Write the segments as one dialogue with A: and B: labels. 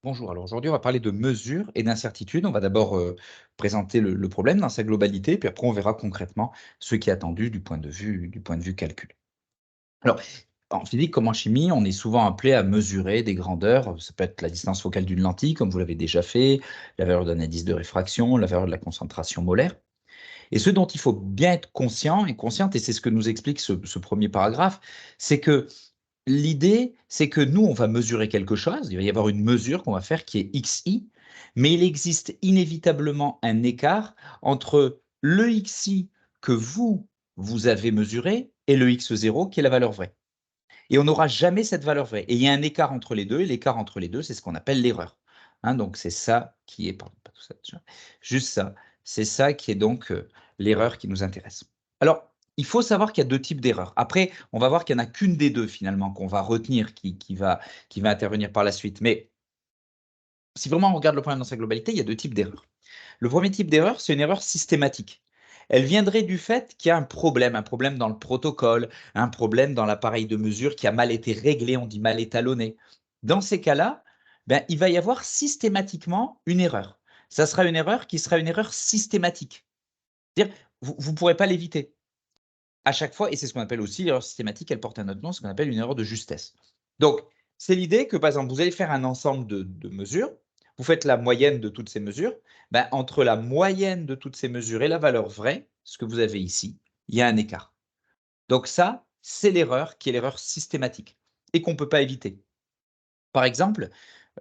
A: Bonjour, alors aujourd'hui on va parler de mesures et d'incertitudes. On va d'abord présenter le problème dans sa globalité, puis après on verra concrètement ce qui est attendu du point de vue calcul. Alors, en physique comme en chimie, on est souvent appelé à mesurer des grandeurs. Ça peut être la distance focale d'une lentille, comme vous l'avez déjà fait, la valeur d'un indice de réfraction, la valeur de la concentration molaire. Et ce dont il faut bien être conscient et consciente, et c'est ce que nous explique ce premier paragraphe, c'est que l'idée, c'est que nous, on va mesurer quelque chose, il va y avoir une mesure qu'on va faire qui est xi, mais il existe inévitablement un écart entre le xi que vous avez mesuré et le x0 qui est la valeur vraie. Et on n'aura jamais cette valeur vraie. Et il y a un écart entre les deux, et l'écart entre les deux, c'est ce qu'on appelle l'erreur. Donc c'est ça qui est, pardon, pas tout ça, juste ça, c'est ça qui est donc l'erreur qui nous intéresse. Alors, il faut savoir qu'il y a deux types d'erreurs. Après, on va voir qu'il n'y en a qu'une des deux finalement qu'on va retenir, qui va intervenir par la suite. Mais si vraiment on regarde le problème dans sa globalité, il y a deux types d'erreurs. Le premier type d'erreur, c'est une erreur systématique. Elle viendrait du fait qu'il y a un problème dans le protocole, un problème dans l'appareil de mesure qui a mal été réglé, on dit mal étalonné. Dans ces cas-là, il va y avoir systématiquement une erreur. Ça sera une erreur qui sera une erreur systématique. C'est-à-dire, vous ne pourrez pas l'éviter. À chaque fois, et c'est ce qu'on appelle aussi l'erreur systématique, elle porte un autre nom, ce qu'on appelle une erreur de justesse. Donc, c'est l'idée que, par exemple, vous allez faire un ensemble de mesures, vous faites la moyenne de toutes ces mesures, entre la moyenne de toutes ces mesures et la valeur vraie, ce que vous avez ici, il y a un écart. Donc ça, c'est l'erreur qui est l'erreur systématique et qu'on ne peut pas éviter. Par exemple,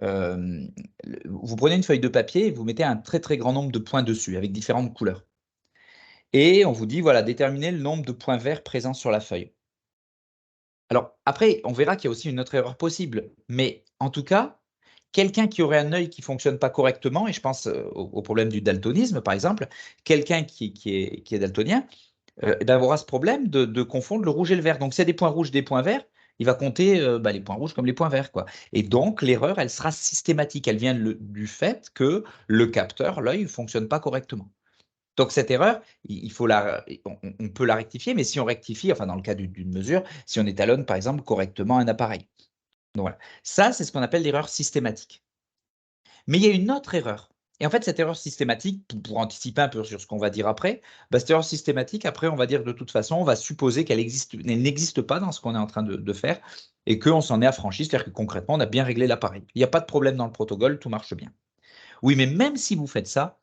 A: vous prenez une feuille de papier et vous mettez un très très grand nombre de points dessus avec différentes couleurs. Et on vous dit, voilà, déterminez le nombre de points verts présents sur la feuille. Alors après, on verra qu'il y a aussi une autre erreur possible, mais en tout cas, quelqu'un qui aurait un œil qui fonctionne pas correctement, et je pense au problème du daltonisme par exemple, quelqu'un qui est daltonien, aura ce problème de confondre le rouge et le vert. Donc s'il y a des points rouges, des points verts, il va compter les points rouges comme les points verts, quoi. Et donc l'erreur, elle sera systématique. Elle vient du fait que le capteur, l'œil, ne fonctionne pas correctement. Donc cette erreur, il faut on peut la rectifier, mais si on rectifie, enfin dans le cas d'une mesure, si on étalonne par exemple correctement un appareil. Donc voilà. Ça, c'est ce qu'on appelle l'erreur systématique. Mais il y a une autre erreur. Et en fait, cette erreur systématique, pour anticiper un peu sur ce qu'on va dire après, cette erreur systématique, après, on va dire de toute façon, on va supposer qu'elle n'existe pas dans ce qu'on est en train de faire et qu'on s'en est affranchi, c'est-à-dire que concrètement, on a bien réglé l'appareil. Il n'y a pas de problème dans le protocole, tout marche bien. Oui, mais même si vous faites ça,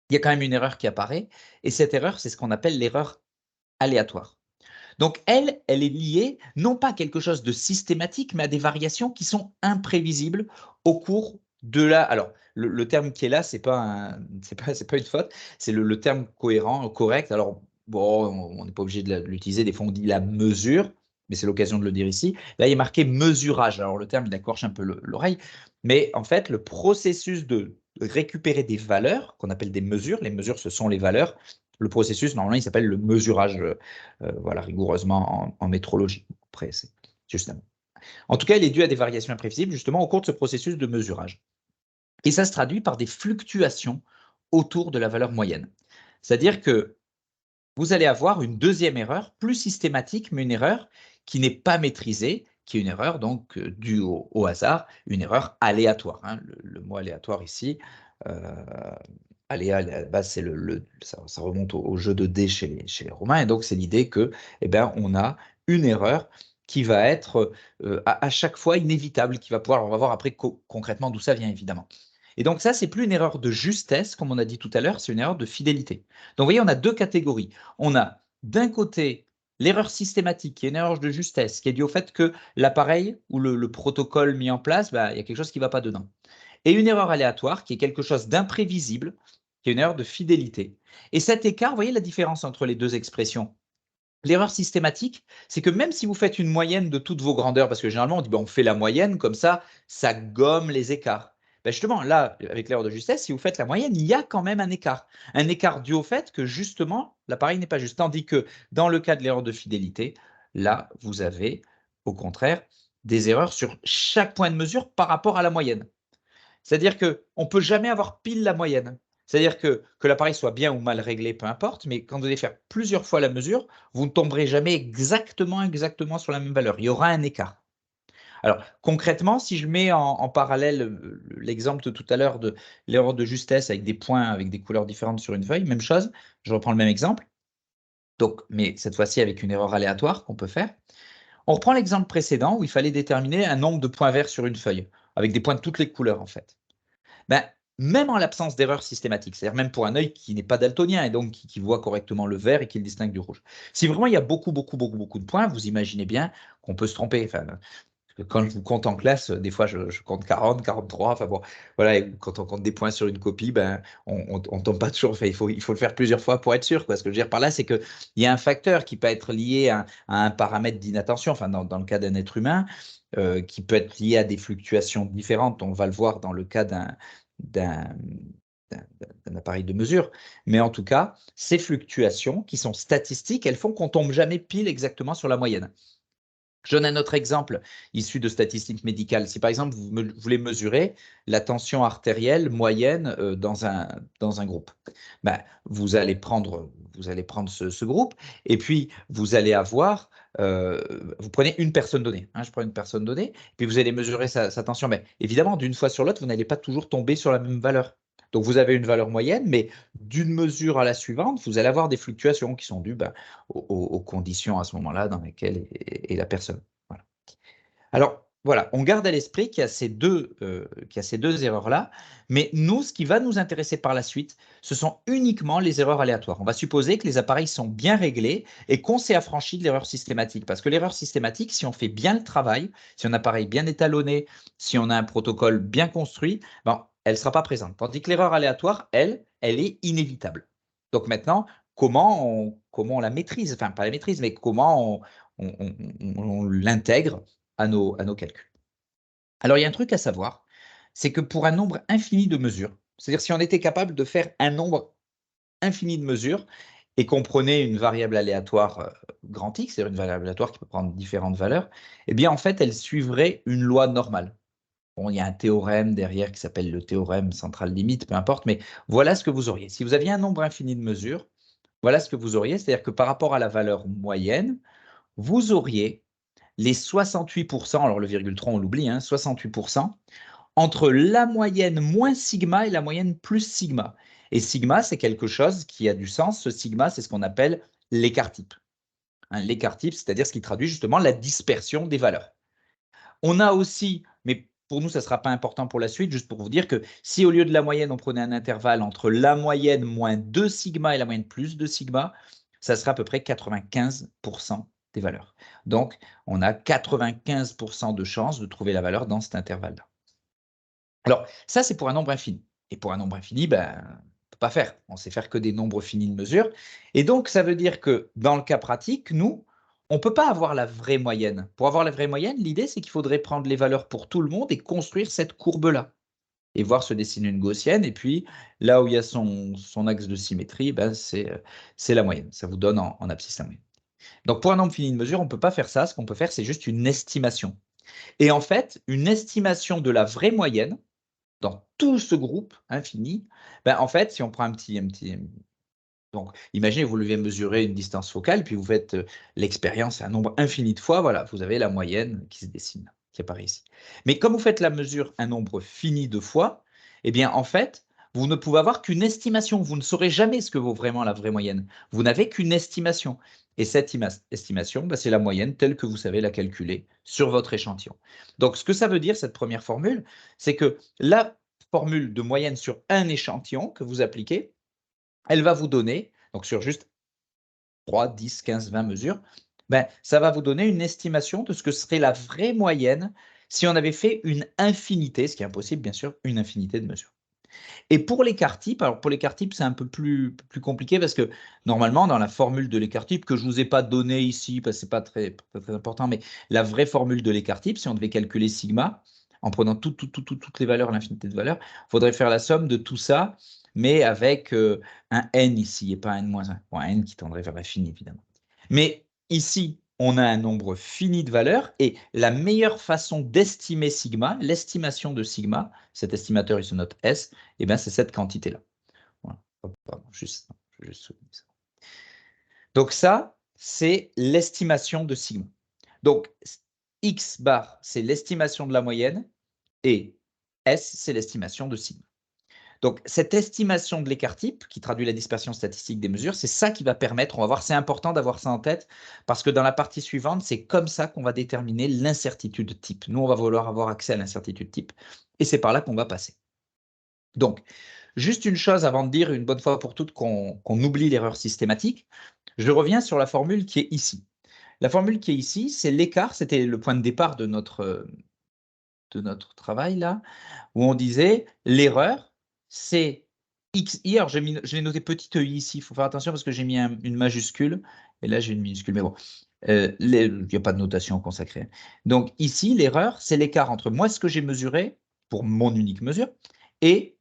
A: il y a quand même une erreur qui apparaît, et cette erreur, c'est ce qu'on appelle l'erreur aléatoire. Donc elle est liée non pas à quelque chose de systématique, mais à des variations qui sont imprévisibles au cours de la. Alors, le terme qui est là, c'est pas une faute, c'est le terme cohérent, correct. Alors, bon, on n'est pas obligé de l'utiliser, des fois on dit la mesure, mais c'est l'occasion de le dire ici. Là, il est marqué mesurage. Alors, le terme, il accroche un peu l'oreille, mais en fait, le processus de récupérer des valeurs, qu'on appelle des mesures, les mesures, ce sont les valeurs, le processus, normalement, il s'appelle le mesurage, voilà, rigoureusement en métrologie. Après, c'est juste un. En tout cas, il est dû à des variations imprévisibles, justement, au cours de ce processus de mesurage. Et ça se traduit par des fluctuations autour de la valeur moyenne. C'est-à-dire que vous allez avoir une deuxième erreur, plus systématique, mais une erreur qui n'est pas maîtrisée, qui est une erreur donc due au hasard, une erreur aléatoire. Le mot aléatoire ici, aléa, à la base, ça remonte au jeu de dés chez les Romains, et donc c'est l'idée que, on a une erreur qui va être à chaque fois inévitable, qui va pouvoir, on va voir après concrètement d'où ça vient évidemment. Et donc ça, c'est plus une erreur de justesse, comme on a dit tout à l'heure, c'est une erreur de fidélité. Donc vous voyez, on a deux catégories. On a d'un côté l'erreur systématique, qui est une erreur de justesse, qui est due au fait que l'appareil ou le protocole mis en place, il y a quelque chose qui ne va pas dedans. Et une erreur aléatoire, qui est quelque chose d'imprévisible, qui est une erreur de fidélité. Et cet écart, vous voyez la différence entre les deux expressions? L'erreur systématique, c'est que même si vous faites une moyenne de toutes vos grandeurs, parce que généralement on dit on fait la moyenne, comme ça gomme les écarts. Justement, là, avec l'erreur de justesse, si vous faites la moyenne, il y a quand même un écart. Un écart dû au fait que justement, l'appareil n'est pas juste. Tandis que dans le cas de l'erreur de fidélité, là, vous avez au contraire des erreurs sur chaque point de mesure par rapport à la moyenne. C'est-à-dire qu'on ne peut jamais avoir pile la moyenne. C'est-à-dire que l'appareil soit bien ou mal réglé, peu importe, mais quand vous allez faire plusieurs fois la mesure, vous ne tomberez jamais exactement sur la même valeur. Il y aura un écart. Alors, concrètement, si je mets en parallèle l'exemple de tout à l'heure de l'erreur de justesse avec des points avec des couleurs différentes sur une feuille, même chose, je reprends le même exemple, donc, mais cette fois-ci avec une erreur aléatoire qu'on peut faire. On reprend l'exemple précédent où il fallait déterminer un nombre de points verts sur une feuille, avec des points de toutes les couleurs en fait. Ben, même en l'absence d'erreur systématique, c'est-à-dire même pour un œil qui n'est pas daltonien et donc qui voit correctement le vert et qui le distingue du rouge. Si vraiment il y a beaucoup de points, vous imaginez bien qu'on peut se tromper. Enfin, quand je vous compte en classe, des fois je compte 40, 43, enfin bon, voilà, et quand on compte des points sur une copie, ben, on tombe pas toujours, enfin, il faut le faire plusieurs fois pour être sûr, quoi. Ce que je veux dire par là, c'est qu'il y a un facteur qui peut être lié à un paramètre d'inattention, enfin dans le cas d'un être humain, qui peut être lié à des fluctuations différentes, on va le voir dans le cas d'un appareil de mesure, mais en tout cas, ces fluctuations qui sont statistiques, elles font qu'on tombe jamais pile exactement sur la moyenne. Je donne un autre exemple issu de statistiques médicales. Si par exemple vous voulez mesurer la tension artérielle moyenne dans un groupe, ben, vous allez prendre ce groupe et puis vous allez avoir, vous prenez une personne donnée, hein, je prends une personne donnée, puis vous allez mesurer sa tension. Mais évidemment, d'une fois sur l'autre, vous n'allez pas toujours tomber sur la même valeur. Donc vous avez une valeur moyenne, mais d'une mesure à la suivante, vous allez avoir des fluctuations qui sont dues aux conditions à ce moment-là dans lesquelles est la personne. Voilà. Alors, voilà, on garde à l'esprit qu'il y a ces deux erreurs-là, mais nous, ce qui va nous intéresser par la suite, ce sont uniquement les erreurs aléatoires. On va supposer que les appareils sont bien réglés et qu'on s'est affranchi de l'erreur systématique. Parce que l'erreur systématique, si on fait bien le travail, si on a un appareil bien étalonné, si on a un protocole bien construit, ben, elle ne sera pas présente. Tandis que l'erreur aléatoire, elle est inévitable. Donc maintenant, comment on la maîtrise, enfin pas la maîtrise, mais comment on l'intègre à nos calculs. Alors, il y a un truc à savoir, c'est que pour un nombre infini de mesures, c'est-à-dire si on était capable de faire un nombre infini de mesures et qu'on prenait une variable aléatoire grand X, c'est-à-dire une variable aléatoire qui peut prendre différentes valeurs, eh bien, en fait, elle suivrait une loi normale. Bon, il y a un théorème derrière qui s'appelle le théorème central limite, peu importe, mais voilà ce que vous auriez. Si vous aviez un nombre infini de mesures, voilà ce que vous auriez, c'est-à-dire que par rapport à la valeur moyenne, vous auriez les 68%, alors le virgule 3 on l'oublie, hein, 68%, entre la moyenne moins sigma et la moyenne plus sigma. Et sigma, c'est quelque chose qui a du sens. Ce sigma, c'est ce qu'on appelle l'écart-type. Hein, l'écart-type, c'est-à-dire ce qui traduit justement la dispersion des valeurs. On a aussi, mais pour nous, ça ne sera pas important pour la suite, juste pour vous dire que si au lieu de la moyenne, on prenait un intervalle entre la moyenne moins 2 sigma et la moyenne plus 2 sigma, ça sera à peu près 95% des valeurs. Donc, on a 95% de chances de trouver la valeur dans cet intervalle-là. Alors, ça, c'est pour un nombre infini. Et pour un nombre infini, ben, on ne peut pas faire. On sait faire que des nombres finis de mesure. Et donc, ça veut dire que dans le cas pratique, nous, on ne peut pas avoir la vraie moyenne. Pour avoir la vraie moyenne, l'idée, c'est qu'il faudrait prendre les valeurs pour tout le monde et construire cette courbe-là. Et voir se dessiner une gaussienne. Et puis, là où il y a son axe de symétrie, ben, c'est la moyenne. Ça vous donne en abscisse la moyenne. Donc, pour un nombre fini de mesure, on ne peut pas faire ça. Ce qu'on peut faire, c'est juste une estimation. Et en fait, une estimation de la vraie moyenne, dans tout ce groupe infini, ben, en fait, si on prend un petit donc, imaginez, vous devez mesurer une distance focale, puis vous faites l'expérience un nombre infini de fois, voilà, vous avez la moyenne qui se dessine, qui apparaît ici. Mais comme vous faites la mesure un nombre fini de fois, eh bien, en fait, vous ne pouvez avoir qu'une estimation. Vous ne saurez jamais ce que vaut vraiment la vraie moyenne. Vous n'avez qu'une estimation. Et cette estimation, ben, c'est la moyenne telle que vous savez la calculer sur votre échantillon. Donc, ce que ça veut dire, cette première formule, c'est que la formule de moyenne sur un échantillon que vous appliquez, elle va vous donner, donc sur juste 3, 10, 15, 20 mesures, ben, ça va vous donner une estimation de ce que serait la vraie moyenne si on avait fait une infinité, ce qui est impossible, bien sûr, une infinité de mesures. Et pour l'écart-type, alors pour l'écart-type, c'est un peu plus compliqué parce que normalement, dans la formule de l'écart-type, que je ne vous ai pas donnée ici, parce que ce n'est pas très important, mais la vraie formule de l'écart-type, si on devait calculer sigma, en prenant toutes les valeurs, l'infinité de valeurs, il faudrait faire la somme de tout ça, mais avec un n ici et pas un n-1. Bon, un n qui tendrait vers l'infini, évidemment. Mais ici, on a un nombre fini de valeurs et la meilleure façon d'estimer sigma, l'estimation de sigma, cet estimateur, il se note S, et bien c'est cette quantité-là. Voilà. Pardon, juste souligner ça. Donc ça, c'est l'estimation de sigma. Donc X bar, c'est l'estimation de la moyenne, et S, c'est l'estimation de sigma. Donc, cette estimation de l'écart type, qui traduit la dispersion statistique des mesures, c'est ça qui va permettre, on va voir, c'est important d'avoir ça en tête, parce que dans la partie suivante, c'est comme ça qu'on va déterminer l'incertitude type. Nous, on va vouloir avoir accès à l'incertitude type, et c'est par là qu'on va passer. Donc, juste une chose avant de dire, une bonne fois pour toutes, qu'on oublie l'erreur systématique, je reviens sur la formule qui est ici. La formule qui est ici, c'est l'écart, c'était le point de départ de notre travail là, où on disait l'erreur, c'est XI. Alors, je l'ai noté petit e ici, il faut faire attention parce que j'ai mis une majuscule, et là j'ai une minuscule, mais bon, il n'y a pas de notation consacrée. Donc ici, l'erreur, c'est l'écart entre moi, ce que j'ai mesuré, pour mon unique mesure, et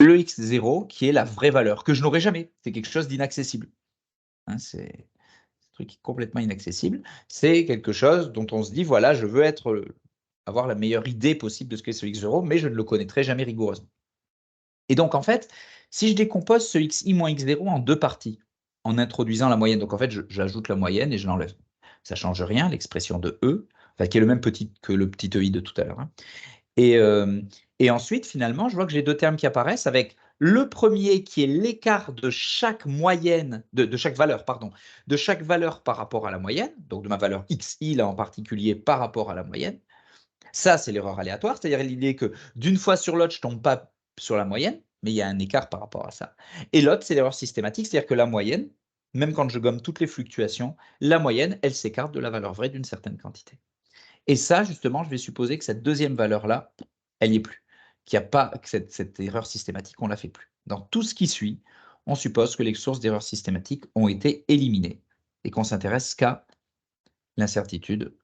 A: le x0, qui est la vraie valeur, que je n'aurai jamais. C'est quelque chose d'inaccessible. Hein, c'est un truc complètement inaccessible. C'est quelque chose dont on se dit, voilà, je veux avoir la meilleure idée possible de ce qu'est ce x0, mais je ne le connaîtrai jamais rigoureusement. Et donc, en fait, si je décompose ce xi moins x0 en deux parties, en introduisant la moyenne, donc en fait, j'ajoute la moyenne et je l'enlève. Ça ne change rien, l'expression de E, enfin, qui est le même que le petit EI de tout à l'heure. Hein. Et ensuite, finalement, je vois que j'ai deux termes qui apparaissent avec le premier qui est l'écart de chaque moyenne, de chaque valeur, pardon, de chaque valeur par rapport à la moyenne, donc de ma valeur xi là en particulier par rapport à la moyenne. Ça, c'est l'erreur aléatoire, c'est-à-dire l'idée que d'une fois sur l'autre, je ne tombe pas sur la moyenne, mais il y a un écart par rapport à ça. Et l'autre, c'est l'erreur systématique, c'est-à-dire que la moyenne, même quand je gomme toutes les fluctuations, la moyenne, elle s'écarte de la valeur vraie d'une certaine quantité. Et ça, justement, je vais supposer que cette deuxième valeur-là, elle n'y est plus, qu'il n'y a pas que cette erreur systématique, on ne la fait plus. Dans tout ce qui suit, on suppose que les sources d'erreurs systématiques ont été éliminées et qu'on s'intéresse qu'à l'incertitude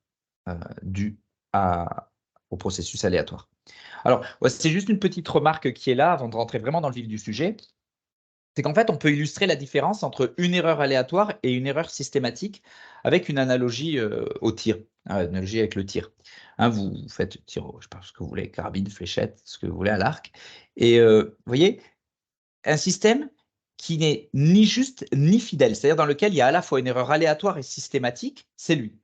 A: due au processus aléatoire. Alors, ouais, c'est juste une petite remarque qui est là avant de rentrer vraiment dans le vif du sujet. C'est qu'en fait, on peut illustrer la différence entre une erreur aléatoire et une erreur systématique avec une analogie au tir, une analogie avec le tir. Hein, vous faites tir, je sais pas ce que vous voulez, carabine, fléchette, ce que vous voulez à l'arc. Et vous voyez, un système qui n'est ni juste ni fidèle, c'est-à-dire dans lequel il y a à la fois une erreur aléatoire et systématique, c'est lui.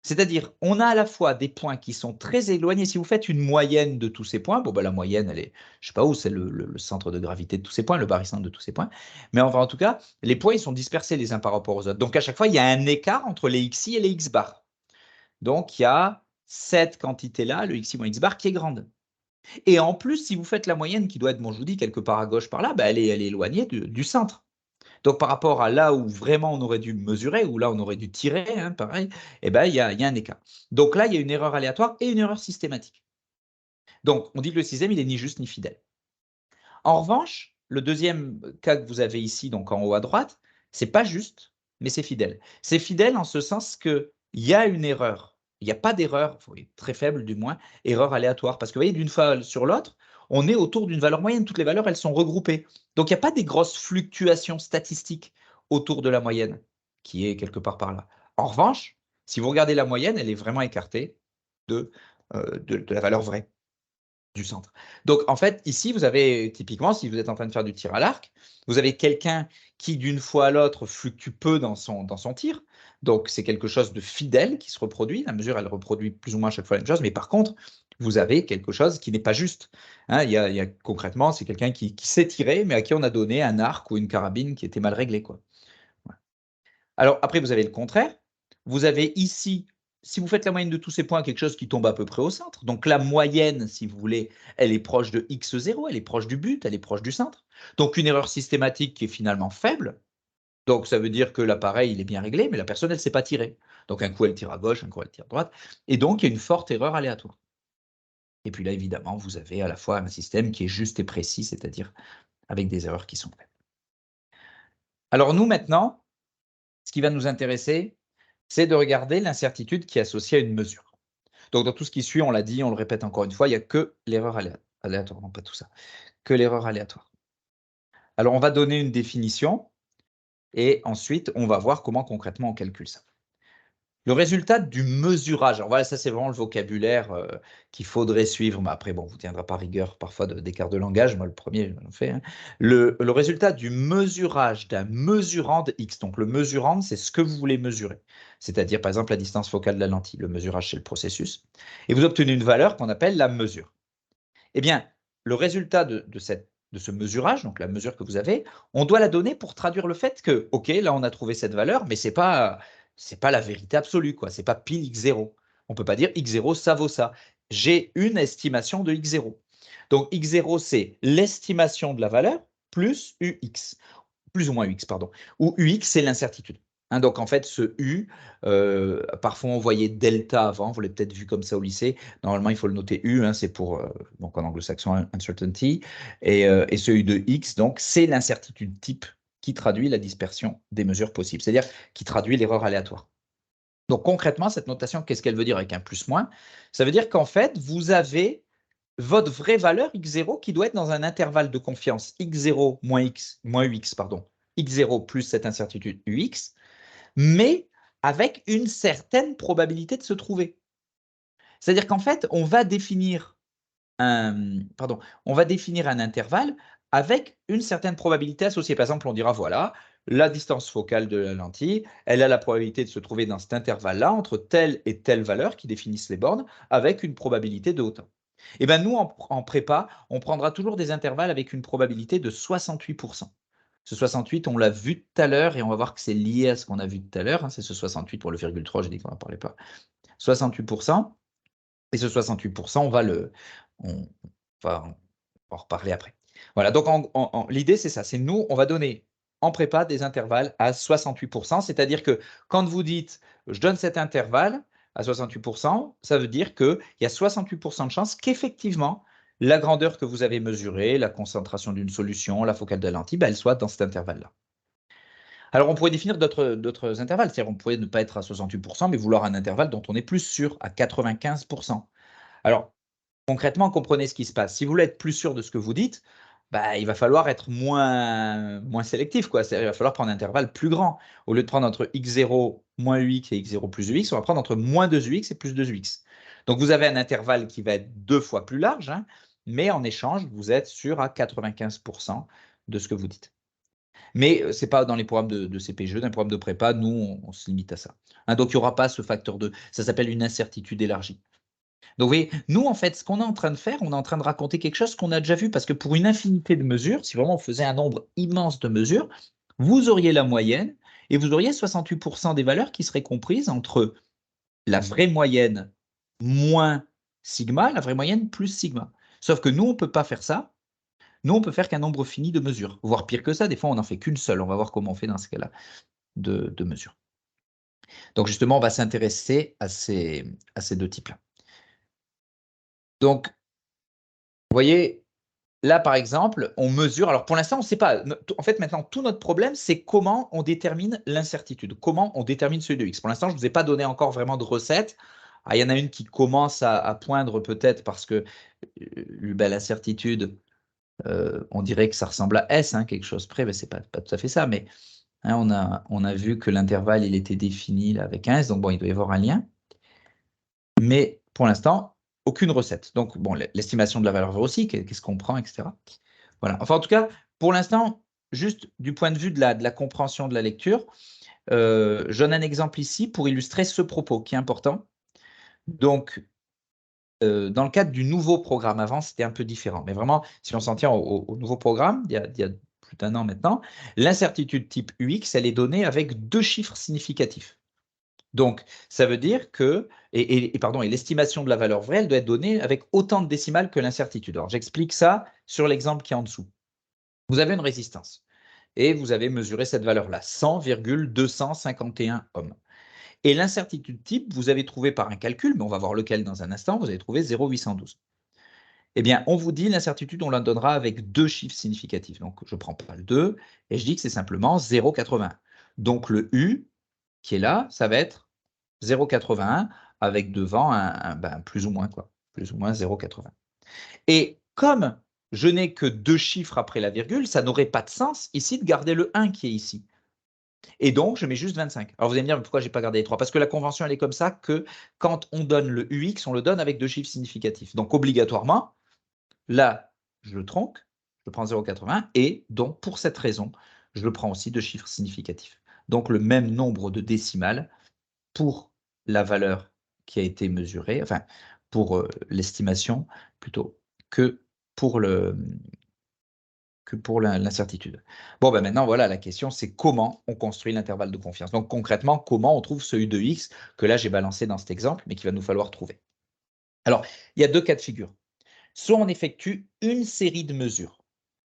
A: C'est-à-dire, on a à la fois des points qui sont très éloignés. Si vous faites une moyenne de tous ces points, bon, ben, la moyenne, elle est, je ne sais pas où, c'est le centre de gravité de tous ces points, le barycentre de tous ces points. Mais enfin, en tout cas, les points, ils sont dispersés les uns par rapport aux autres. Donc, à chaque fois, il y a un écart entre les xi et les x bar. Donc, il y a cette quantité-là, le xi moins x bar, qui est grande. Et en plus, si vous faites la moyenne, qui doit être, bon, je vous dis, quelque part à gauche par là, ben, elle est éloignée du centre. Donc, par rapport à là où vraiment on aurait dû mesurer, ou là on aurait dû tirer, hein, pareil, eh ben, il y a un écart. Donc là, il y a une erreur aléatoire et une erreur systématique. Donc, on dit que le système, il est ni juste ni fidèle. En revanche, le deuxième cas que vous avez ici, donc en haut à droite, c'est pas juste, mais c'est fidèle. C'est fidèle en ce sens qu'il y a une erreur. Il n'y a pas d'erreur, très faible du moins, erreur aléatoire. Parce que vous voyez, d'une fois sur l'autre, on est autour d'une valeur moyenne. Toutes les valeurs, elles sont regroupées. Donc, il n'y a pas des grosses fluctuations statistiques autour de la moyenne, qui est quelque part par là. En revanche, si vous regardez la moyenne, elle est vraiment écartée de la valeur vraie du centre. Donc, en fait, ici, vous avez typiquement, si vous êtes en train de faire du tir à l'arc, vous avez quelqu'un qui, d'une fois à l'autre, fluctue peu dans son tir. Donc, c'est quelque chose de fidèle qui se reproduit. La mesure, elle reproduit plus ou moins à chaque fois la même chose. Mais par contre, vous avez quelque chose qui n'est pas juste. Hein, il y a, concrètement, c'est quelqu'un qui sait tirer, mais à qui on a donné un arc ou une carabine qui était mal réglée, quoi. Voilà. Alors, après, vous avez le contraire. Vous avez ici, si vous faites la moyenne de tous ces points, quelque chose qui tombe à peu près au centre. Donc, la moyenne, si vous voulez, elle est proche de x0, elle est proche du but, elle est proche du centre. Donc, une erreur systématique qui est finalement faible. Donc, ça veut dire que l'appareil, il est bien réglé, mais la personne, elle ne sait pas tirer. Donc, un coup, elle tire à gauche, un coup, elle tire à droite. Et donc, il y a une forte erreur aléatoire. Et puis là, évidemment, vous avez à la fois un système qui est juste et précis, c'est-à-dire avec des erreurs qui sont faibles. Alors, nous, maintenant, ce qui va nous intéresser, c'est de regarder l'incertitude qui est associée à une mesure. Donc, dans tout ce qui suit, on l'a dit, on le répète encore une fois, il n'y a que l'erreur aléatoire, non pas tout ça, que l'erreur aléatoire. Alors, on va donner une définition et ensuite, on va voir comment concrètement on calcule ça. Le résultat du mesurage. Alors voilà, ça c'est vraiment le vocabulaire qu'il faudrait suivre. Mais après, bon, vous ne tiendrez pas rigueur parfois d'écart de langage. Moi, le premier, je le fais. Hein. Le résultat du mesurage d'un mesurand de X. Donc le mesurand, c'est ce que vous voulez mesurer. C'est-à-dire, par exemple, la distance focale de la lentille. Le mesurage, c'est le processus. Et vous obtenez une valeur qu'on appelle la mesure. Eh bien, le résultat de ce mesurage, donc la mesure que vous avez, on doit la donner pour traduire le fait que, OK, là, on a trouvé cette valeur, mais ce n'est pas la vérité absolue, quoi. Ce n'est pas pile x0. On ne peut pas dire x0, ça vaut ça. J'ai une estimation de x0. Donc, x0, c'est l'estimation de la valeur plus ux, plus ou moins ux, pardon. Où ux, c'est l'incertitude. Hein, donc, en fait, ce U, parfois on voyait delta avant, vous l'avez peut-être vu comme ça au lycée. Normalement, il faut le noter U, hein, c'est pour, donc en anglo-saxon, uncertainty. Et ce U de X, donc, c'est l'incertitude type qui traduit la dispersion des mesures possibles, c'est-à-dire qui traduit l'erreur aléatoire. Donc, concrètement, cette notation, qu'est-ce qu'elle veut dire avec un plus-moins? Ça veut dire qu'en fait, vous avez votre vraie valeur x0 qui doit être dans un intervalle de confiance x0 moins ux, pardon, x0 plus cette incertitude ux, mais avec une certaine probabilité de se trouver. C'est-à-dire qu'en fait, on va définir un intervalle avec une certaine probabilité associée. Par exemple, on dira, voilà, la distance focale de la lentille, elle a la probabilité de se trouver dans cet intervalle-là, entre telle et telle valeur qui définissent les bornes, avec une probabilité de autant. Et bien nous, en prépa, on prendra toujours des intervalles avec une probabilité de 68%. Ce 68, on l'a vu tout à l'heure, et on va voir que c'est lié à ce qu'on a vu tout à l'heure. Hein, c'est ce 68 pour le virgule 3, j'ai dit qu'on n'en parlait pas. 68%, et ce 68%, on va en reparler après. Voilà, donc l'idée, c'est ça. C'est nous, on va donner en prépa des intervalles à 68%, c'est-à-dire que quand vous dites « je donne cet intervalle », à 68%, ça veut dire qu'il y a 68% de chances qu'effectivement, la grandeur que vous avez mesurée, la concentration d'une solution, la focale de la lentille, elle soit dans cet intervalle-là. Alors, on pourrait définir d'autres intervalles, c'est-à-dire on pourrait ne pas être à 68%, mais vouloir un intervalle dont on est plus sûr, à 95%. Alors, concrètement, comprenez ce qui se passe. Si vous voulez être plus sûr de ce que vous dites, il va falloir être moins sélectif, quoi. C'est-à-dire, il va falloir prendre un intervalle plus grand. Au lieu de prendre entre x0 moins ux et x0 plus ux, on va prendre entre moins 2ux et plus 2ux. Donc, vous avez un intervalle qui va être 2 fois plus large, hein, mais en échange, vous êtes sûr à 95% de ce que vous dites. Mais ce n'est pas dans les programmes de CPGE, dans les programmes de prépa, nous, on se limite à ça. Hein, donc, il n'y aura pas ce facteur 2. Ça s'appelle une incertitude élargie. Donc, vous voyez, nous, en fait, ce qu'on est en train de faire, on est en train de raconter quelque chose qu'on a déjà vu, parce que pour une infinité de mesures, si vraiment on faisait un nombre immense de mesures, vous auriez la moyenne, et vous auriez 68% des valeurs qui seraient comprises entre la vraie moyenne moins sigma, la vraie moyenne plus sigma. Sauf que nous, on ne peut pas faire ça. Nous, on peut faire qu'un nombre fini de mesures. Voire pire que ça, des fois, on n'en fait qu'une seule. On va voir comment on fait dans ce cas-là de mesures. Donc, justement, on va s'intéresser à ces deux types-là. Donc, vous voyez, là, par exemple, on mesure. Alors, pour l'instant, on ne sait pas. En fait, maintenant, tout notre problème, c'est comment on détermine l'incertitude. Comment on détermine celui de X. Pour l'instant, je ne vous ai pas donné encore vraiment de recette. Ah, il y en a une qui commence à poindre peut-être parce que l'incertitude, on dirait que ça ressemble à S, hein, quelque chose près. Mais ce n'est pas tout à fait ça. Mais hein, on a vu que l'intervalle, il était défini là, avec un S. Donc, bon, il doit y avoir un lien. Mais pour l'instant, aucune recette. Donc, bon, l'estimation de la valeur vraie aussi, qu'est-ce qu'on prend, etc. Voilà. Enfin, en tout cas, pour l'instant, juste du point de vue de la compréhension de la lecture, je donne un exemple ici pour illustrer ce propos qui est important. Donc, dans le cadre du nouveau programme, avant, c'était un peu différent. Mais vraiment, si on s'en tient au nouveau programme, il y a plus d'1 an maintenant, l'incertitude type UX, elle est donnée avec 2 chiffres significatifs. Donc, ça veut dire que, et l'estimation de la valeur vraie, elle doit être donnée avec autant de décimales que l'incertitude. Alors, j'explique ça sur l'exemple qui est en dessous. Vous avez une résistance et vous avez mesuré cette valeur-là, 100,251 ohms. Et l'incertitude type, vous avez trouvé par un calcul, mais on va voir lequel dans un instant, vous avez trouvé 0,812. Eh bien, on vous dit l'incertitude, on la donnera avec 2 chiffres significatifs. Donc, je ne prends pas le 2 et je dis que c'est simplement 0,81. Donc, le U qui est là, ça va être 0,81 avec devant plus ou moins, quoi, plus ou moins 0,80. Et comme je n'ai que 2 chiffres après la virgule, ça n'aurait pas de sens ici de garder le 1 qui est ici. Et donc, je mets juste 25. Alors, vous allez me dire, mais pourquoi je n'ai pas gardé les 3? Parce que la convention, elle est comme ça que quand on donne le UX, on le donne avec 2 chiffres significatifs. Donc, obligatoirement, là, je le tronque, je prends 0,80 et donc, pour cette raison, je le prends aussi 2 chiffres significatifs. Donc, le même nombre de décimales pour la valeur qui a été mesurée, enfin, pour l'estimation plutôt, que pour l'incertitude. Bon, ben maintenant, voilà, la question, c'est comment on construit l'intervalle de confiance. Donc, concrètement, comment on trouve ce U de X que là, j'ai balancé dans cet exemple, mais qu'il va nous falloir trouver. Alors, il y a 2 cas de figure. Soit on effectue une série de mesures,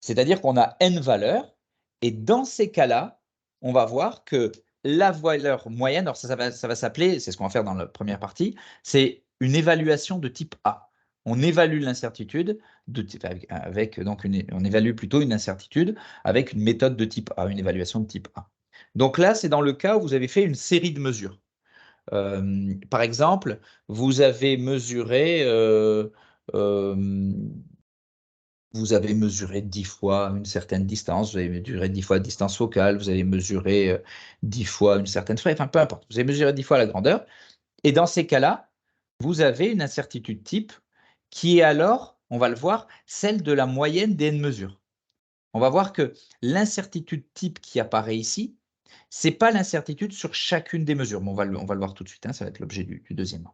A: c'est-à-dire qu'on a n valeurs, et dans ces cas-là, on va voir que la valeur moyenne, alors ça va s'appeler, c'est ce qu'on va faire dans la première partie, c'est une évaluation de type A. On évalue l'incertitude donc on évalue plutôt une incertitude avec une méthode de type A, une évaluation de type A. Donc là, c'est dans le cas où vous avez fait une série de mesures. Par exemple, vous avez mesuré vous avez mesuré 10 fois une certaine distance, vous avez mesuré 10 fois la distance focale, vous avez mesuré 10 fois une certaine fréquence, enfin peu importe, vous avez mesuré 10 fois la grandeur. Et dans ces cas-là, vous avez une incertitude type qui est alors, on va le voir, celle de la moyenne des n mesures. On va voir que l'incertitude type qui apparaît ici, ce n'est pas l'incertitude sur chacune des mesures. Bon, on va le voir tout de suite, hein, ça va être l'objet du deuxième.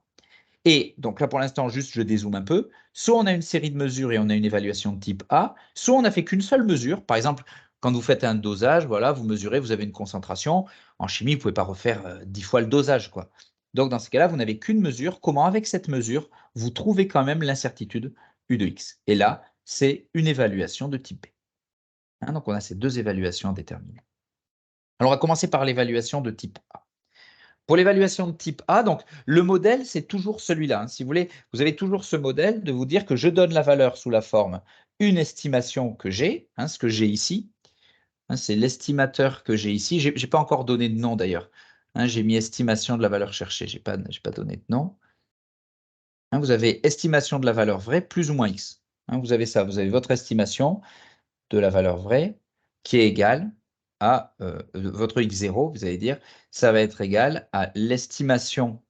A: Et donc là, pour l'instant, juste je dézoome un peu. Soit on a une série de mesures et on a une évaluation de type A, soit on n'a fait qu'une seule mesure. Par exemple, quand vous faites un dosage, voilà, vous mesurez, vous avez une concentration. En chimie, vous ne pouvez pas refaire 10 fois le dosage, quoi. Donc dans ce cas-là, vous n'avez qu'une mesure. Comment, avec cette mesure, vous trouvez quand même l'incertitude U de X? Et là, c'est une évaluation de type B. Hein, donc on a ces 2 évaluations à déterminer. Alors on va commencer par l'évaluation de type A. Pour l'évaluation de type A, donc le modèle, c'est toujours celui-là, hein. Si vous voulez, vous avez toujours ce modèle de vous dire que je donne la valeur sous la forme une estimation que j'ai, hein, ce que j'ai ici, hein, c'est l'estimateur que j'ai ici. Je n'ai pas encore donné de nom d'ailleurs, hein, j'ai mis estimation de la valeur cherchée, je n'ai pas donné de nom. Hein, vous avez estimation de la valeur vraie plus ou moins x. Hein, vous avez ça, vous avez votre estimation de la valeur vraie qui est égale à votre x0, vous allez dire, ça va être égal à l'estimation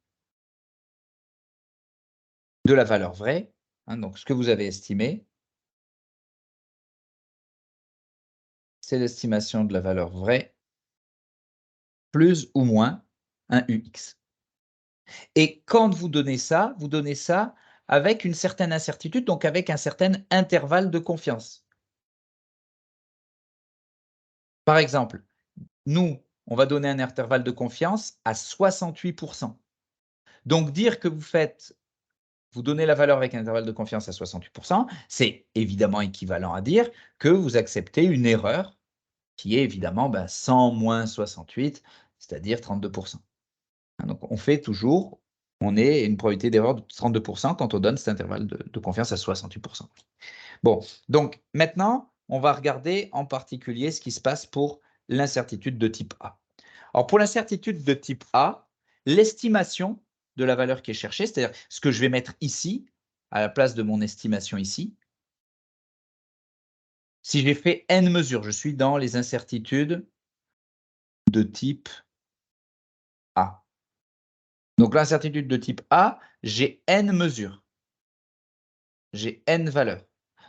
A: de la valeur vraie, hein, donc ce que vous avez estimé, c'est l'estimation de la valeur vraie plus ou moins un UX. Et quand vous donnez ça avec une certaine incertitude, donc avec un certain intervalle de confiance. Par exemple, nous, on va donner un intervalle de confiance à 68%. Donc dire que vous donnez la valeur avec un intervalle de confiance à 68%, c'est évidemment équivalent à dire que vous acceptez une erreur qui est évidemment 100 moins 68, c'est-à-dire 32%. Donc on fait toujours, on est une probabilité d'erreur de 32% quand on donne cet intervalle de confiance à 68%. Bon, donc maintenant, on va regarder en particulier ce qui se passe pour l'incertitude de type A. Alors pour l'incertitude de type A, l'estimation de la valeur qui est cherchée, c'est-à-dire ce que je vais mettre ici, à la place de mon estimation ici, si j'ai fait n mesures, je suis dans les incertitudes de type A. Donc l'incertitude de type A, j'ai n mesures. J'ai n valeurs.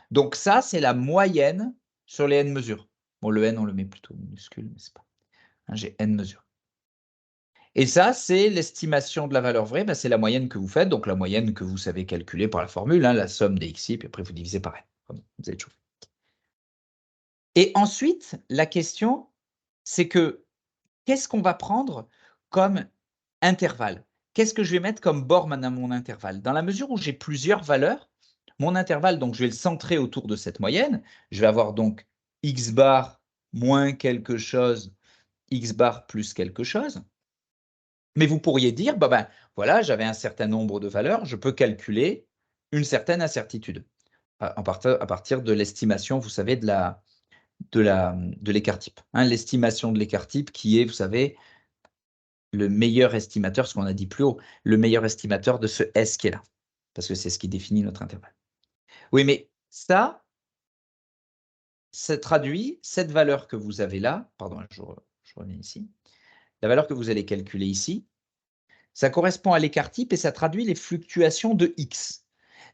A: Donc ça, c'est la moyenne sur les n mesures. Bon, le n, on le met plutôt minuscule, mais c'est pas. Hein, j'ai n mesures. Et ça, c'est l'estimation de la valeur vraie, c'est la moyenne que vous faites, donc la moyenne que vous savez calculer par la formule, hein, la somme des xi, puis après vous divisez par n. Vous avez toujours. Et ensuite, la question, c'est que qu'est-ce qu'on va prendre comme intervalle? Qu'est-ce que je vais mettre comme borne à mon intervalle? Dans la mesure où j'ai plusieurs valeurs, mon intervalle, donc je vais le centrer autour de cette moyenne. Je vais avoir donc x bar moins quelque chose, x bar plus quelque chose. Mais vous pourriez dire, voilà, j'avais un certain nombre de valeurs, je peux calculer une certaine incertitude à partir de l'estimation, vous savez, de l'écart type. Hein, l'estimation de l'écart type qui est, vous savez, le meilleur estimateur, ce qu'on a dit plus haut, le meilleur estimateur de ce S qui est là, parce que c'est ce qui définit notre intervalle. Oui, mais ça traduit cette valeur que vous avez là, pardon, je remets ici, la valeur que vous allez calculer ici, ça correspond à l'écart type et ça traduit les fluctuations de x.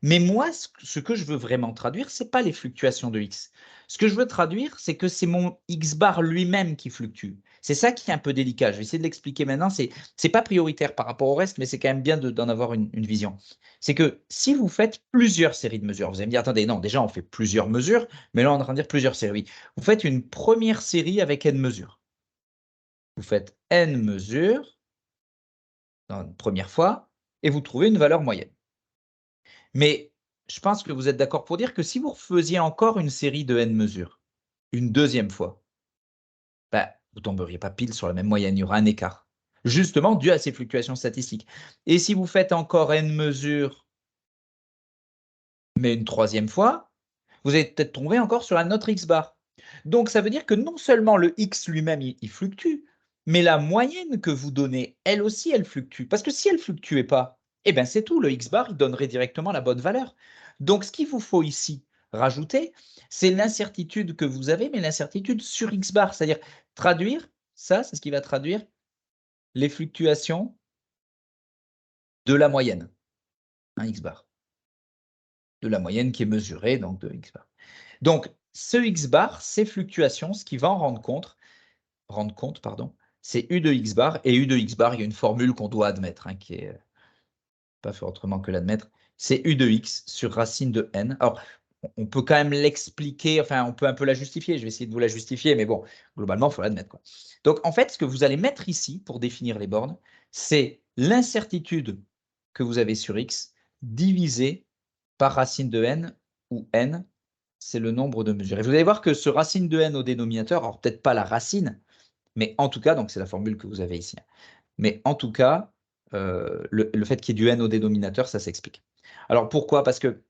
A: Mais moi, ce que je veux vraiment traduire, ce n'est pas les fluctuations de x. Ce que je veux traduire, c'est que c'est mon x bar lui-même qui fluctue. C'est ça qui est un peu délicat. Je vais essayer de l'expliquer maintenant. Ce n'est pas prioritaire par rapport au reste, mais c'est quand même bien d'en avoir une vision. C'est que si vous faites plusieurs séries de mesures, vous allez me dire, attendez, non, déjà on fait plusieurs mesures, mais là on est en train de dire plusieurs séries. Vous faites une première série avec n mesures. Vous faites n mesures dans une première fois, et vous trouvez une valeur moyenne. Mais je pense que vous êtes d'accord pour dire que si vous refaisiez encore une série de n mesures, une deuxième fois, bah, vous ne tomberiez pas pile sur la même moyenne, il y aura un écart, justement dû à ces fluctuations statistiques. Et si vous faites encore n mesures, mais une troisième fois, vous allez peut-être tomber encore sur un autre x bar. Donc ça veut dire que non seulement le x lui-même, il fluctue, mais la moyenne que vous donnez, elle aussi, elle fluctue. Parce que si elle ne fluctuait pas, eh bien c'est tout, le x bar, il donnerait directement la bonne valeur. Donc ce qu'il vous faut ici rajouter, c'est l'incertitude que vous avez, mais l'incertitude sur x bar, c'est-à-dire traduire, ça, c'est ce qui va traduire les fluctuations de la moyenne, un x bar, de la moyenne qui est mesurée, donc de x bar. Donc, ce x bar, ces fluctuations, ce qui va en rendre compte, c'est u de x bar. Et u de x bar, il y a une formule qu'on doit admettre, qui est pas fait autrement que l'admettre. C'est u de x sur racine de n. Alors, on peut quand même l'expliquer, enfin, on peut un peu la justifier. Je vais essayer de vous la justifier, mais bon, globalement, il faut l'admettre, quoi. Donc, en fait, ce que vous allez mettre ici pour définir les bornes, c'est l'incertitude que vous avez sur x divisé par racine de n, où n, c'est le nombre de mesures. Et vous allez voir que ce racine de n au dénominateur, alors peut-être pas la racine, mais en tout cas, donc c'est la formule que vous avez ici. Mais en tout cas, le fait qu'il y ait du n au dénominateur, ça s'explique. Alors pourquoi? Parce que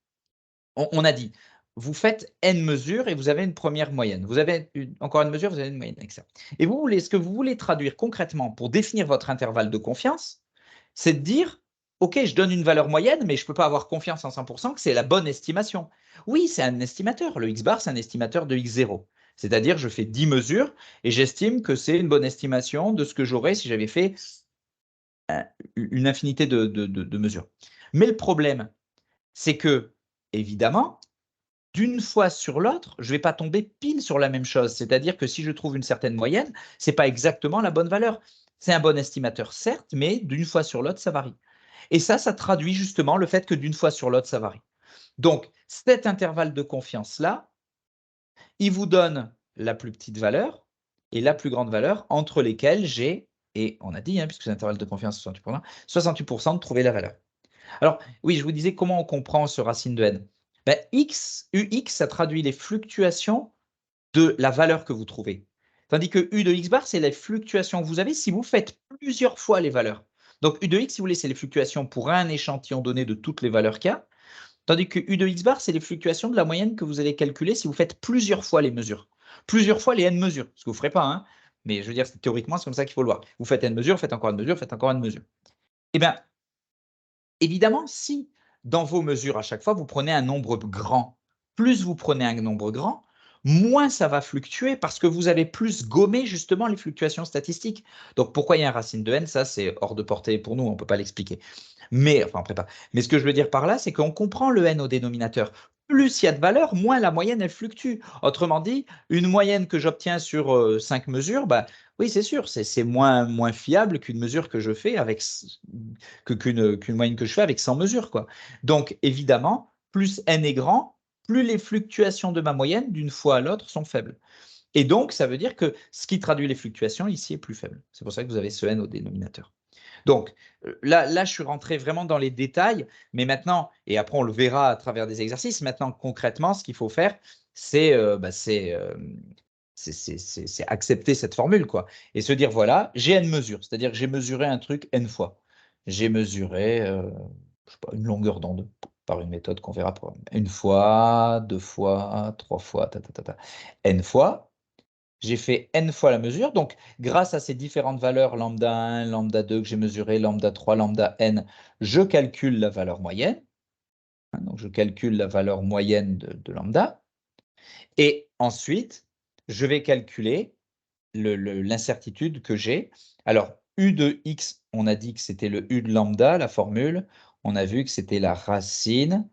A: on a dit, vous faites n mesures et vous avez une première moyenne. Vous avez encore une mesure, vous avez une moyenne, etc. Et vous voulez, ce que vous voulez traduire concrètement pour définir votre intervalle de confiance, c'est de dire, OK, je donne une valeur moyenne, mais je ne peux pas avoir confiance en 100% que c'est la bonne estimation. Oui, c'est un estimateur. Le x bar, c'est un estimateur de x0. C'est-à-dire, je fais 10 mesures et j'estime que c'est une bonne estimation de ce que j'aurais si j'avais fait une infinité de mesures. Mais le problème, c'est que, évidemment, d'une fois sur l'autre, je ne vais pas tomber pile sur la même chose. C'est-à-dire que si je trouve une certaine moyenne, ce n'est pas exactement la bonne valeur. C'est un bon estimateur, certes, mais d'une fois sur l'autre, ça varie. Et ça traduit justement le fait que d'une fois sur l'autre, ça varie. Donc, cet intervalle de confiance-là, il vous donne la plus petite valeur et la plus grande valeur entre lesquelles j'ai, et on a dit, puisque c'est l'intervalle de confiance 68%, 68% de trouver la valeur. Alors, oui, je vous disais comment on comprend ce racine de n. Ben, ux, ça traduit les fluctuations de la valeur que vous trouvez. Tandis que u de x bar, c'est les fluctuations que vous avez si vous faites plusieurs fois les valeurs. Donc, u de x, si vous voulez, c'est les fluctuations pour un échantillon donné de toutes les valeurs qu'il y a. Tandis que u de x bar, c'est les fluctuations de la moyenne que vous allez calculer si vous faites plusieurs fois les mesures. Plusieurs fois les n mesures, ce que vous ne ferez pas. Mais je veux dire, théoriquement, c'est comme ça qu'il faut le voir. Vous faites n mesures, faites encore une mesure, faites encore une mesure. Eh bien, évidemment, si dans vos mesures, à chaque fois, vous prenez un nombre grand, plus vous prenez un nombre grand, moins ça va fluctuer parce que vous avez plus gommé justement les fluctuations statistiques. Donc pourquoi il y a un racine de n, ça c'est hors de portée pour nous, on ne peut pas l'expliquer. Mais, enfin, après pas. Mais ce que je veux dire par là, c'est qu'on comprend le n au dénominateur. Plus il y a de valeur, moins la moyenne elle fluctue. Autrement dit, une moyenne que j'obtiens sur 5 mesures, bah, oui, c'est sûr, c'est moins fiable qu'une mesure que je fais avec qu'une moyenne que je fais avec 100 mesures, quoi. Donc, évidemment, plus n est grand, plus les fluctuations de ma moyenne d'une fois à l'autre sont faibles. Et donc, ça veut dire que ce qui traduit les fluctuations ici est plus faible. C'est pour ça que vous avez ce n au dénominateur. Donc, là, je suis rentré vraiment dans les détails, mais maintenant, et après on le verra à travers des exercices, maintenant concrètement, ce qu'il faut faire, c'est accepter cette formule, quoi, et se dire, voilà, j'ai n mesures, c'est-à-dire que j'ai mesuré un truc n fois. J'ai mesuré je sais pas, une longueur d'onde par une méthode qu'on verra pour une fois, deux fois, trois fois, n fois. J'ai fait n fois la mesure. Donc, grâce à ces différentes valeurs, lambda 1, lambda 2 que j'ai mesuré, lambda 3, lambda n, je calcule la valeur moyenne. Donc, je calcule la valeur moyenne de lambda. Et ensuite, je vais calculer l'incertitude que j'ai. Alors, U de x, on a dit que c'était le U de lambda, la formule. On a vu que c'était la racine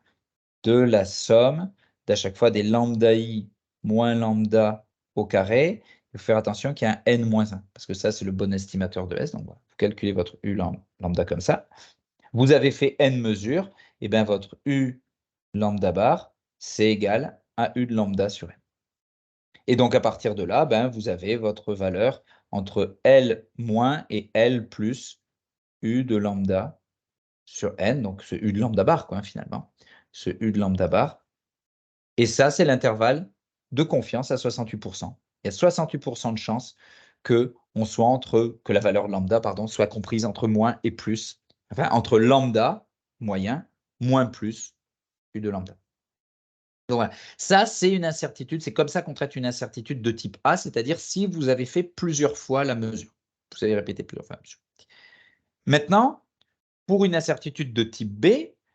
A: de la somme d'à chaque fois des lambda i moins lambda au carré. Il faut faire attention qu'il y a un n-1, parce que ça, c'est le bon estimateur de S. Donc, voilà, vous calculez votre U lambda comme ça. Vous avez fait n mesures, et bien votre U lambda bar, c'est égal à U de lambda sur n. Et donc, à partir de là, ben, vous avez votre valeur entre L moins et L plus U de lambda sur n, donc ce U de lambda bar, quoi, finalement, ce U de lambda bar. Et ça, c'est l'intervalle de confiance à 68%. Il y a 68% de chances que la valeur lambda, pardon, soit comprise entre moins et plus, enfin, entre lambda, moyen, moins plus U de lambda. Donc voilà, ça c'est une incertitude, c'est comme ça qu'on traite une incertitude de type A, c'est-à-dire si vous avez fait plusieurs fois la mesure. Vous avez répété plusieurs fois la mesure. Maintenant, pour une incertitude de type B,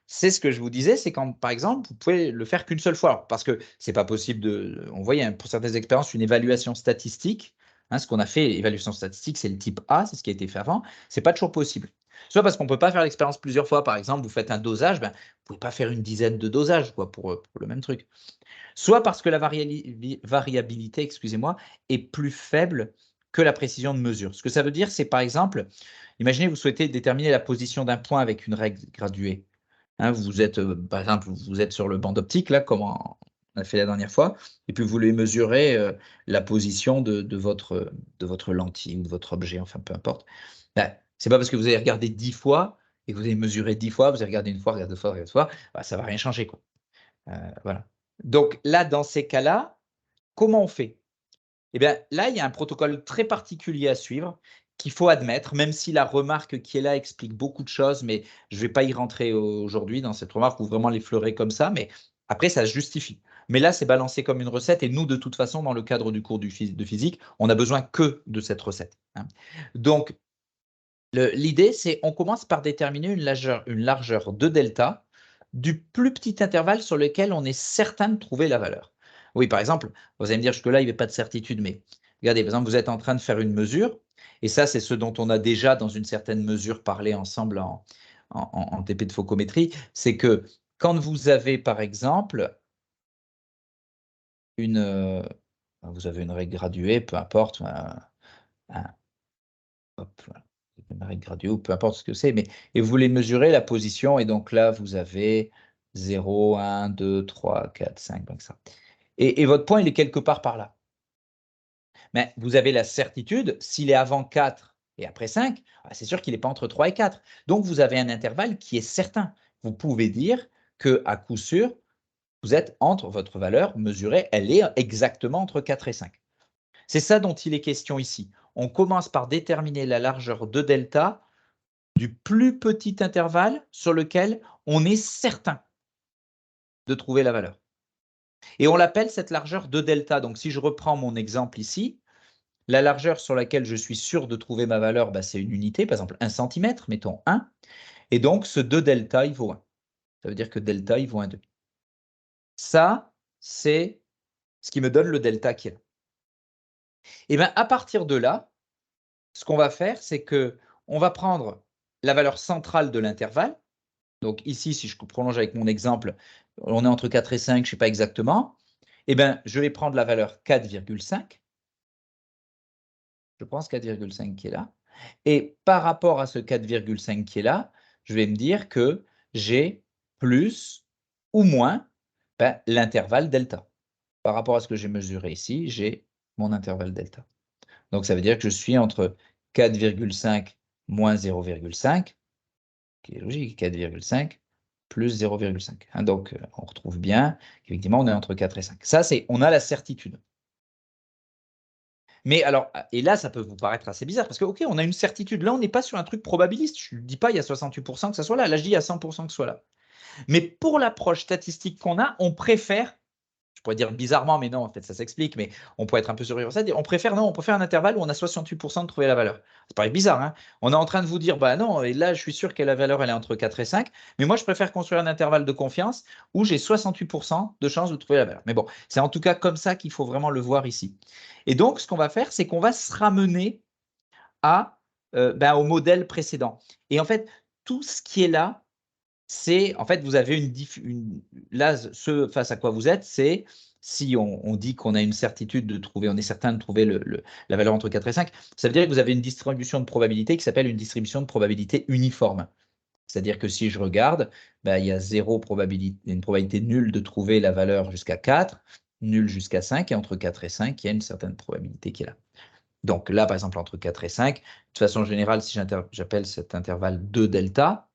A: c'est ce que je vous disais, c'est quand, par exemple, vous pouvez le faire qu'une seule fois. Parce que c'est pas possible de. On voyait pour certaines expériences une évaluation statistique. Ce qu'on a fait, évaluation statistique, c'est le type A, c'est ce qui a été fait avant. C'est pas toujours possible. Soit parce qu'on ne peut pas faire l'expérience plusieurs fois. Par exemple, vous faites un dosage, vous ne pouvez pas faire une dizaine de dosages quoi, pour le même truc. Soit parce que la variabilité, excusez-moi, est plus faible que la précision de mesure. Ce que ça veut dire, c'est par exemple, imaginez vous souhaitez déterminer la position d'un point avec une règle graduée. Vous êtes, par exemple, vous êtes sur le banc d'optique, là, comme on a fait la dernière fois, et puis vous voulez mesurer la position de votre lentille ou de votre objet, enfin peu importe. C'est pas parce que vous avez regardé 10 fois et que vous avez mesuré 10 fois, vous avez regardé une fois, regardé deux fois, regardé deux fois, ça ne va rien changer, quoi. Voilà. Donc là, dans ces cas-là, comment on fait? Eh bien, là, il y a un protocole très particulier à suivre qu'il faut admettre, même si la remarque qui est là explique beaucoup de choses, mais je ne vais pas y rentrer aujourd'hui dans cette remarque ou vraiment l'effleurer comme ça, mais après, ça se justifie. Mais là, c'est balancé comme une recette et nous, de toute façon, dans le cadre du cours de physique, on n'a besoin que de cette recette. Donc, l'idée, c'est on commence par déterminer une largeur de delta du plus petit intervalle sur lequel on est certain de trouver la valeur. Oui, par exemple, vous allez me dire jusque-là, il n'y avait pas de certitude, mais regardez, par exemple, vous êtes en train de faire une mesure, et ça, c'est ce dont on a déjà, dans une certaine mesure, parlé ensemble en TP de faucométrie, c'est que quand vous avez, par exemple, vous avez une règle graduée, peu importe, hop, voilà, une règle graduée ou peu importe ce que c'est, et vous voulez mesurer la position, et donc là, vous avez 0, 1, 2, 3, 4, 5, donc ça. Et votre point, il est quelque part par là. Mais vous avez la certitude, s'il est avant 4 et après 5, c'est sûr qu'il n'est pas entre 3 et 4. Donc, vous avez un intervalle qui est certain. Vous pouvez dire qu'à coup sûr, vous êtes entre votre valeur mesurée, elle est exactement entre 4 et 5. C'est ça dont il est question ici. On commence par déterminer la largeur de delta du plus petit intervalle sur lequel on est certain de trouver la valeur. Et on l'appelle cette largeur de delta. Donc, si je reprends mon exemple ici, la largeur sur laquelle je suis sûr de trouver ma valeur, c'est une unité, par exemple 1 cm, mettons 1. Et donc, ce 2 delta, il vaut 1. Ça veut dire que delta, il vaut 1,2. Ça, c'est ce qui me donne le delta qui est là. Et bien, à partir de là, ce qu'on va faire, c'est qu'on va prendre la valeur centrale de l'intervalle. Donc ici, si je prolonge avec mon exemple, on est entre 4 et 5, je ne sais pas exactement. Eh bien, je vais prendre la valeur 4,5. Je pense 4,5 qui est là. Et par rapport à ce 4,5 qui est là, je vais me dire que j'ai plus ou moins l'intervalle delta. Par rapport à ce que j'ai mesuré ici, j'ai mon intervalle delta. Donc, ça veut dire que je suis entre 4,5 moins 0,5, qui est logique, 4,5 plus 0,5. Donc, on retrouve bien qu'effectivement, on est entre 4 et 5. Ça, on a la certitude. Mais alors, et là, ça peut vous paraître assez bizarre, parce que, OK, on a une certitude. Là, on n'est pas sur un truc probabiliste. Je ne dis pas il y a 68% que ça soit là. Là, je dis il y a 100% que ce soit là. Mais pour l'approche statistique qu'on a, on préfère, pourrais dire bizarrement, mais non, en fait, ça s'explique, mais on pourrait être un peu sur ça. On préfère un intervalle où on a 68% de trouver la valeur. Ça paraît bizarre, hein. On est en train de vous dire, bah non, et là, je suis sûr que la valeur, elle est entre 4 et 5, mais moi, je préfère construire un intervalle de confiance où j'ai 68% de chance de trouver la valeur. Mais bon, c'est en tout cas comme ça qu'il faut vraiment le voir ici. Et donc, ce qu'on va faire, c'est qu'on va se ramener au modèle précédent. Et en fait, tout ce qui est là, c'est, en fait, vous avez là, ce face à quoi vous êtes, c'est si on dit qu'on a une certitude de trouver, on est certain de trouver la valeur entre 4 et 5, ça veut dire que vous avez une distribution de probabilité qui s'appelle une distribution de probabilité uniforme. C'est-à-dire que si je regarde, il y a une probabilité nulle de trouver la valeur jusqu'à 4, nulle jusqu'à 5, et entre 4 et 5, il y a une certaine probabilité qui est là. Donc là, par exemple, entre 4 et 5, de façon générale, si j'appelle cet intervalle 2 delta,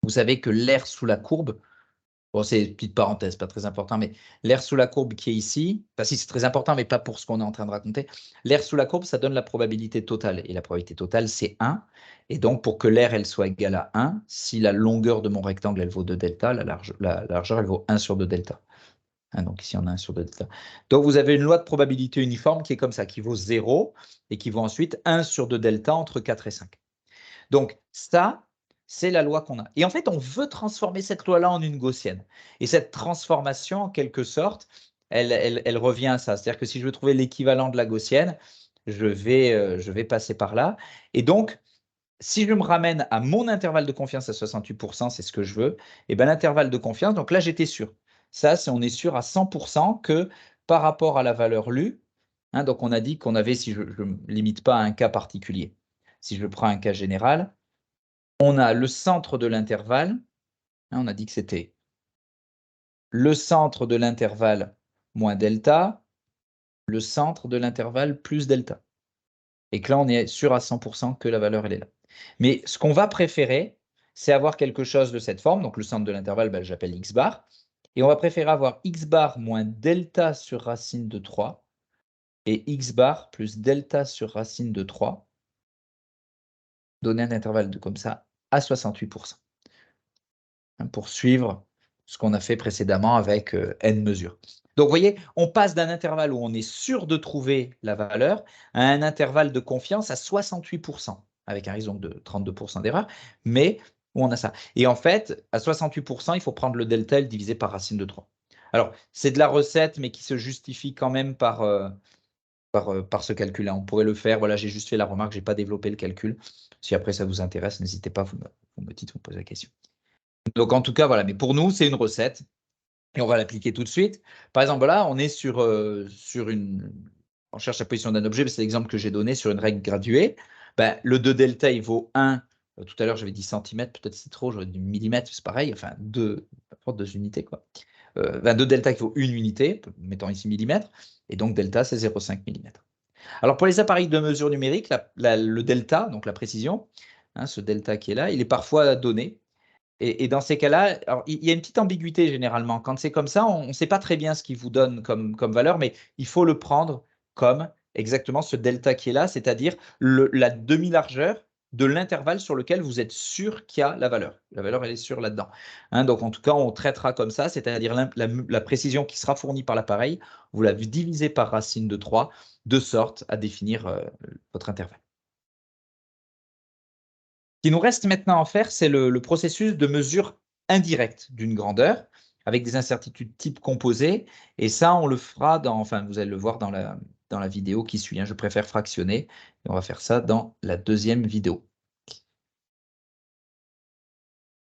A: vous savez que l'air sous la courbe, bon, c'est une petite parenthèse, pas très important, mais l'air sous la courbe qui est ici, enfin si c'est très important, mais pas pour ce qu'on est en train de raconter, l'air sous la courbe, ça donne la probabilité totale, et la probabilité totale, c'est 1, et donc pour que l'air, elle soit égale à 1, si la longueur de mon rectangle, elle vaut 2 delta, la largeur, elle vaut 1 sur 2 delta. Donc ici, on a 1 sur 2 delta. Donc vous avez une loi de probabilité uniforme qui est comme ça, qui vaut 0, et qui vaut ensuite 1 sur 2 delta entre 4 et 5. Donc ça, c'est la loi qu'on a. Et en fait, on veut transformer cette loi-là en une gaussienne. Et cette transformation, en quelque sorte, elle revient à ça. C'est-à-dire que si je veux trouver l'équivalent de la gaussienne, je vais passer par là. Et donc, si je me ramène à mon intervalle de confiance à 68%, c'est ce que je veux, et bien l'intervalle de confiance, donc là, j'étais sûr. Ça, c'est on est sûr à 100% que par rapport à la valeur lue, donc on a dit qu'on avait, si je ne limite pas à un cas particulier, si je prends un cas général, on a le centre de l'intervalle, on a dit que c'était le centre de l'intervalle moins delta, le centre de l'intervalle plus delta. Et que là, on est sûr à 100% que la valeur, elle est là. Mais ce qu'on va préférer, c'est avoir quelque chose de cette forme. Donc, le centre de l'intervalle, j'appelle x bar. Et on va préférer avoir x bar moins delta sur racine de 3 et x bar plus delta sur racine de 3, donner un intervalle comme ça à 68%. Pour suivre ce qu'on a fait précédemment avec n mesures. Donc, vous voyez, on passe d'un intervalle où on est sûr de trouver la valeur à un intervalle de confiance à 68%, avec un risque de 32% d'erreur, mais où on a ça. Et en fait, à 68%, il faut prendre le delta et le diviser par racine de 3. Alors, c'est de la recette, mais qui se justifie quand même par ce calcul-là. On pourrait le faire. Voilà, j'ai juste fait la remarque, je n'ai pas développé le calcul. Si après ça vous intéresse, n'hésitez pas, vous me dites, vous me posez la question. Donc, en tout cas, voilà. Mais pour nous, c'est une recette. Et on va l'appliquer tout de suite. Par exemple, là, on est sur une... On cherche la position d'un objet, c'est l'exemple que j'ai donné sur une règle graduée. Le 2 delta, il vaut 1. Tout à l'heure, j'avais dit centimètres, peut-être c'est trop, j'aurais dit millimètres, c'est pareil. Enfin, 2 unités, quoi. 2 delta qui vaut 1 unité, mettons ici millimètres. Et donc, delta, c'est 0,5 mm. Alors, pour les appareils de mesure numérique, le delta, donc la précision, ce delta qui est là, il est parfois donné. Et dans ces cas-là, il y a une petite ambiguïté généralement. Quand c'est comme ça, on ne sait pas très bien ce qu'il vous donne comme valeur, mais il faut le prendre comme exactement ce delta qui est là, c'est-à-dire la demi-largeur de l'intervalle sur lequel vous êtes sûr qu'il y a la valeur. La valeur, elle est sûre là-dedans. Donc, en tout cas, on traitera comme ça, c'est-à-dire la précision qui sera fournie par l'appareil, vous la divisez par racine de 3, de sorte à définir votre intervalle. Ce qui nous reste maintenant à faire, c'est le processus de mesure indirecte d'une grandeur, avec des incertitudes type composé. Et ça, on le fera enfin, vous allez le voir dans la vidéo qui suit. Je préfère fractionner. Et on va faire ça dans la deuxième vidéo.